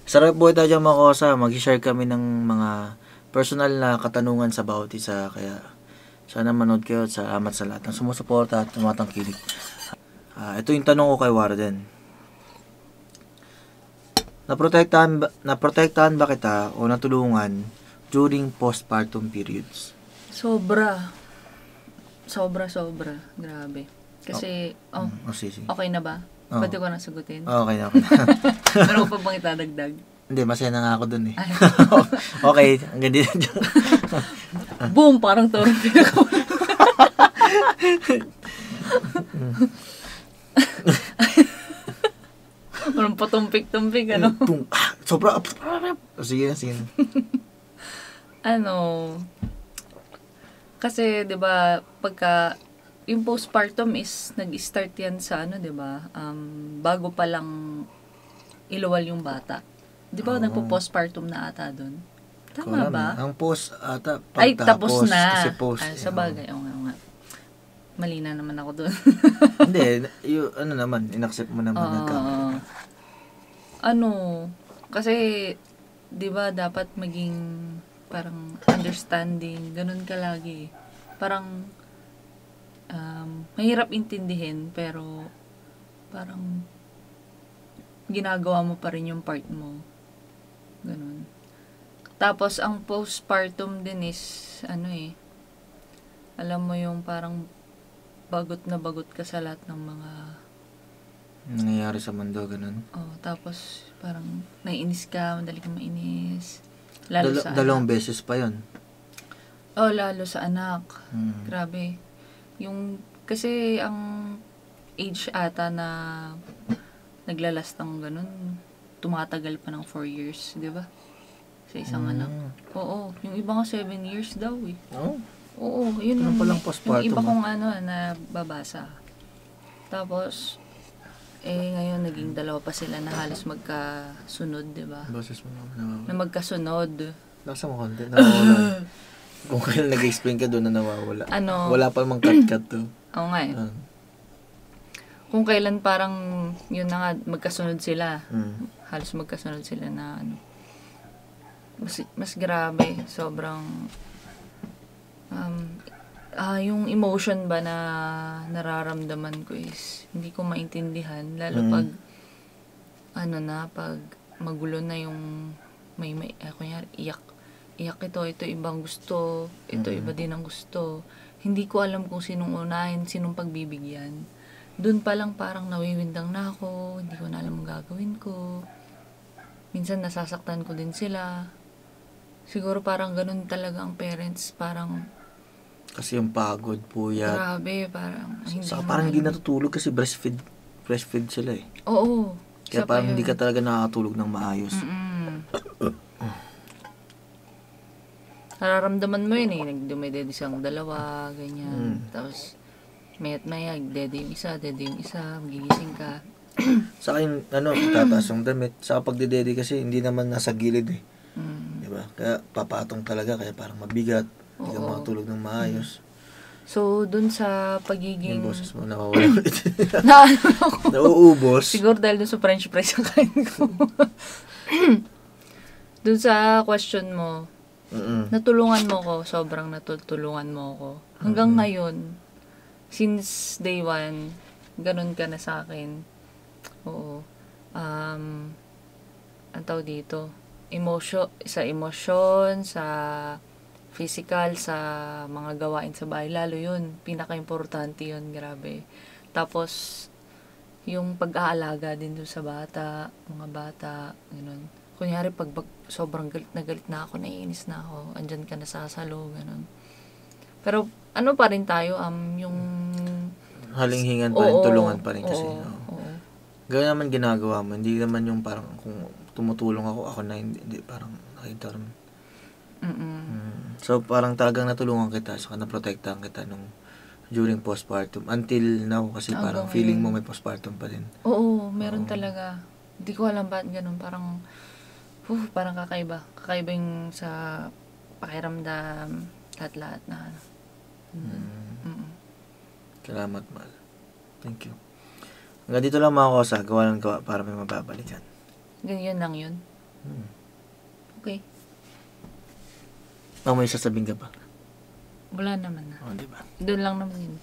Sarap po tayo dyan mga kosa. Mag-share kami ng mga personal na katanungan sa bawat isa. Kaya sana manood kayo at salamat sa lahat ng sumusuporta at tumatangkilik. Ito yung tanong ko kay Warden. Naprotektahan ba kita o natulungan during postpartum periods? Sobra. Grabe. Kasi, Sige. okay na ba? Oh. Pwede ko na sagutin? Okay na. Meron ko pa bang itadagdag? Hindi, masaya na nga ako dun eh. Okay, ang ganda dyan. Boom! Parang toro pinako. Parang patumpik-tumpik, ano? Sobra. Sige na. Kasi 'di ba, pagka yung postpartum is nag-start yan sa ano, 'di ba? Bago pa lang iluwal yung bata. 'Di ba nagpo-postpartum na ata doon? Tama ba? Ang post ata Ay, tapos na. Kasi post. Sa bagay, nga. Mali na naman ako doon. Hindi, naman, inaccept mo naman kasi 'di ba dapat maging parang understanding, ganun ka lagi. Parang mahirap intindihin pero parang ginagawa mo pa rin yung part mo. Ganun. Tapos ang postpartum din is alam mo yung parang bagot na bagot ka sa lahat ng mga nangyayari sa mundo, ganun. Tapos parang naiinis ka, madali kang mainis. Lalo sa dalawang beses pa yon. Lalo sa anak. Grabe. Kasi ang age ata na naglalast ng ganun, tumatagal pa ng 4 years, di ba? Sa isang anak. Oo. Yung iba nga 7 years daw eh. Oo. Yun palang postpartum. Yung iba kong na babasa. Tapos, ngayon naging dalawa pa sila na halos magkasunod, di ba? Boses mo naman. Na magkasunod. Laksa mo konti. Nawawala. Kung kailan nag-explain ka doon na nawawala. Wala pa mang cut-cut to. Oo nga eh. Kung kailan parang, yun na nga, magkasunod sila. Halos magkasunod sila na mas grabe. Sobrang, yung emotion ba na nararamdaman ko is hindi ko maintindihan. Lalo pag, pag magulo na yung kunyari, iyak ito ibang gusto, ito iba din ang gusto. Hindi ko alam kung sinong unahin, sinong pagbibigyan. Doon pa lang parang nawiwindang na ako, hindi ko na alam ang gagawin ko. Minsan nasasaktan ko din sila. Siguro parang ganun talaga ang parents, parang kasi yung pagod po yan. Grabe, parang parang hindi natutulog kasi breastfeed sila eh. Oo. Kaya parang hindi ka talaga nakakatulog ng maayos. Nararamdaman mo yun eh. Nagdumidedi siyang dalawa, ganyan. Tapos, maya't maya, dede yung isa, magigising ka. Saka yung, tataas yung damit. Saka pagdedede kasi, hindi naman nasa gilid eh. Diba? Kaya papatong talaga, kaya parang mabigat. Hindi ka makatulog ng maayos. So, dun sa pagiging... Yung boses mo, nawawala ulit. ako. Nauubos. Siguro dahil dun sa french fries ang kain ko. Dun sa question mo, natulungan mo ko, sobrang natutulungan mo ko. Hanggang ngayon, since day one, ganun ka na sa akin. Oo. Ang tawag dito, sa emosyon, sa physical, sa mga gawain sa bahay. Lalo yun, pinaka-importante yun, grabe. Tapos, yung pag-aalaga din doon sa mga bata, ganun. Kunyari, pag sobrang galit na ako, naiinis na ako, andyan ka nasasalo, ganun. Pero, pa rin tayo, yung... halinghingan pa rin, tulungan pa rin kasi. Gano'n naman ginagawa mo, hindi naman yung parang, kung tumutulong ako na hindi parang nakita rin. So, parang talagang natulungan kita, saka naprotektahan kita during postpartum. Until now, kasi parang feeling mo may postpartum pa din. Oo, meron talaga. Hindi ko alam ba't ganun. Parang, parang kakaiba. Kakaiba yung sa pakiramdam, lahat-lahat na. Salamat, Mal. Thank you. Hanggang dito lang mga kosa, gawa ng gawa para may mababalikan. Ganyan lang yun. Okay. Baka may sasabihin ka pa. Wala naman na. O, di ba? Doon lang naman yun.